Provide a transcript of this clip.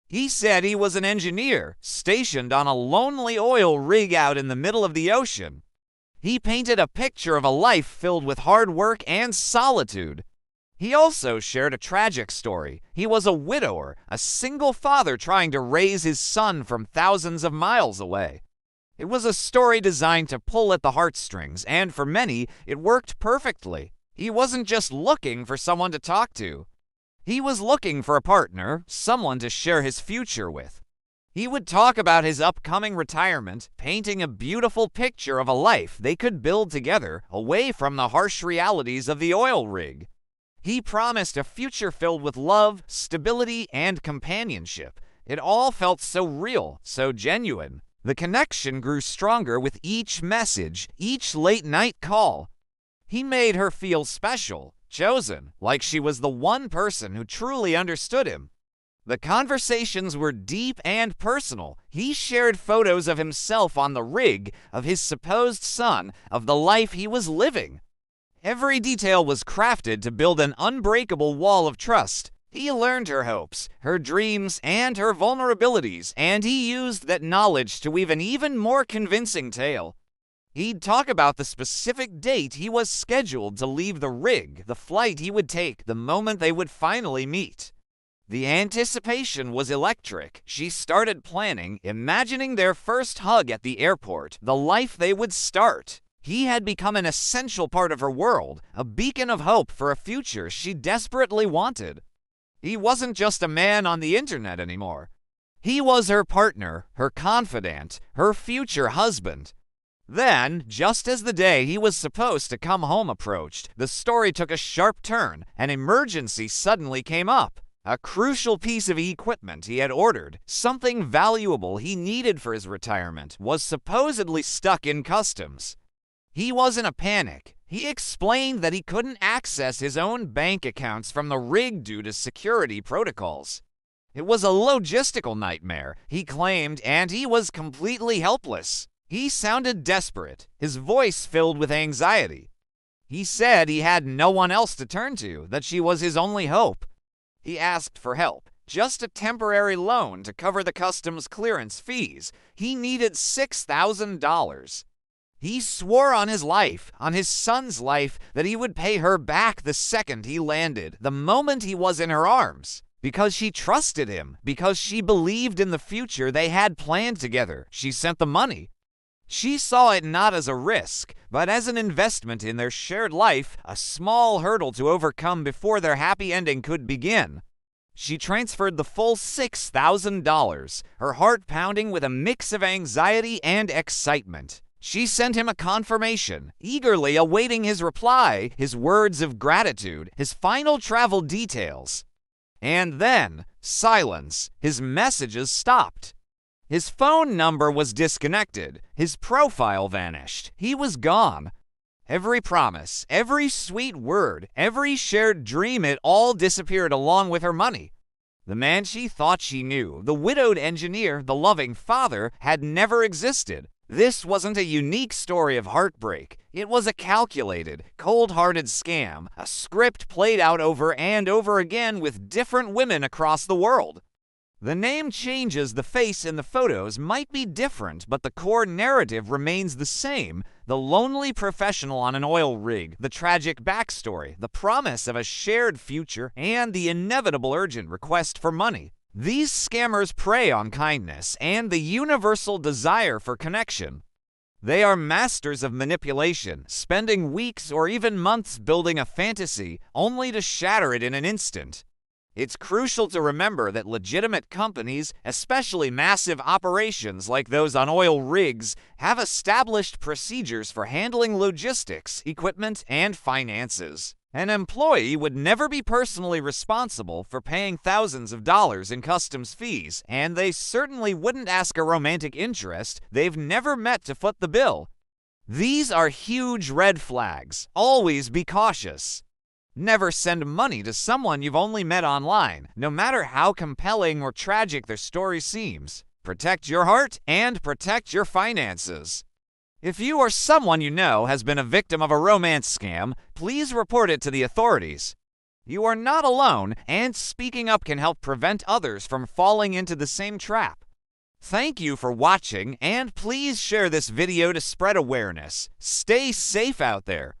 He said he was an engineer stationed on a lonely oil rig out in the middle of the ocean. He painted a picture of a life filled with hard work and solitude. He also shared a tragic story. He was a widower, a single father trying to raise his son from thousands of miles away. It was a story designed to pull at the heartstrings, and for many, it worked perfectly. He wasn't just looking for someone to talk to. He was looking for a partner, someone to share his future with. He would talk about his upcoming retirement, painting a beautiful picture of a life they could build together away from the harsh realities of the oil rig. He promised a future filled with love, stability, and companionship. It all felt so real, so genuine. The connection grew stronger with each message, each late-night call. He made her feel special, chosen, like she was the one person who truly understood him. The conversations were deep and personal. He shared photos of himself on the rig, of his supposed son, of the life he was living. Every detail was crafted to build an unbreakable wall of trust. He learned her hopes, her dreams, and her vulnerabilities, and he used that knowledge to weave an even more convincing tale. He'd talk about the specific date he was scheduled to leave the rig, the flight he would take, the moment they would finally meet. The anticipation was electric. She started planning, imagining their first hug at the airport, the life they would start. He had become an essential part of her world, a beacon of hope for a future she desperately wanted. He wasn't just a man on the internet anymore. He was her partner, her confidant, her future husband. Then, just as the day he was supposed to come home approached, the story took a sharp turn. An emergency suddenly came up. A crucial piece of equipment he had ordered, something valuable he needed for his retirement, was supposedly stuck in customs. He was in a panic. He explained that he couldn't access his own bank accounts from the rig due to security protocols. It was a logistical nightmare, he claimed, and he was completely helpless. He sounded desperate, his voice filled with anxiety. He said he had no one else to turn to, that she was his only hope. He asked for help, just a temporary loan to cover the customs clearance fees. He needed $6,000. He swore on his life, on his son's life, that he would pay her back the second he landed, the moment he was in her arms. Because she trusted him, because she believed in the future they had planned together, she sent the money. She saw it not as a risk, but as an investment in their shared life, a small hurdle to overcome before their happy ending could begin. She transferred the full $6,000, her heart pounding with a mix of anxiety and excitement. She sent him a confirmation, eagerly awaiting his reply, his words of gratitude, his final travel details. And then, silence. His messages stopped. His phone number was disconnected. His profile vanished. He was gone. Every promise, every sweet word, every shared dream, it all disappeared along with her money. The man she thought she knew, the widowed engineer, the loving father, had never existed. This wasn't a unique story of heartbreak. It was a calculated, cold-hearted scam, a script played out over and over again with different women across the world. The name changes, the face in the photos might be different, but the core narrative remains the same. The lonely professional on an oil rig, the tragic backstory, the promise of a shared future, and the inevitable urgent request for money. These scammers prey on kindness and the universal desire for connection. They are masters of manipulation, spending weeks or even months building a fantasy only to shatter it in an instant. It's crucial to remember that legitimate companies, especially massive operations like those on oil rigs, have established procedures for handling logistics, equipment, and finances. An employee would never be personally responsible for paying thousands of dollars in customs fees, and they certainly wouldn't ask a romantic interest they've never met to foot the bill. These are huge red flags. Always be cautious. Never send money to someone you've only met online, no matter how compelling or tragic their story seems. Protect your heart and protect your finances. If you or someone you know has been a victim of a romance scam, please report it to the authorities. You are not alone, and speaking up can help prevent others from falling into the same trap. Thank you for watching, and please share this video to spread awareness. Stay safe out there.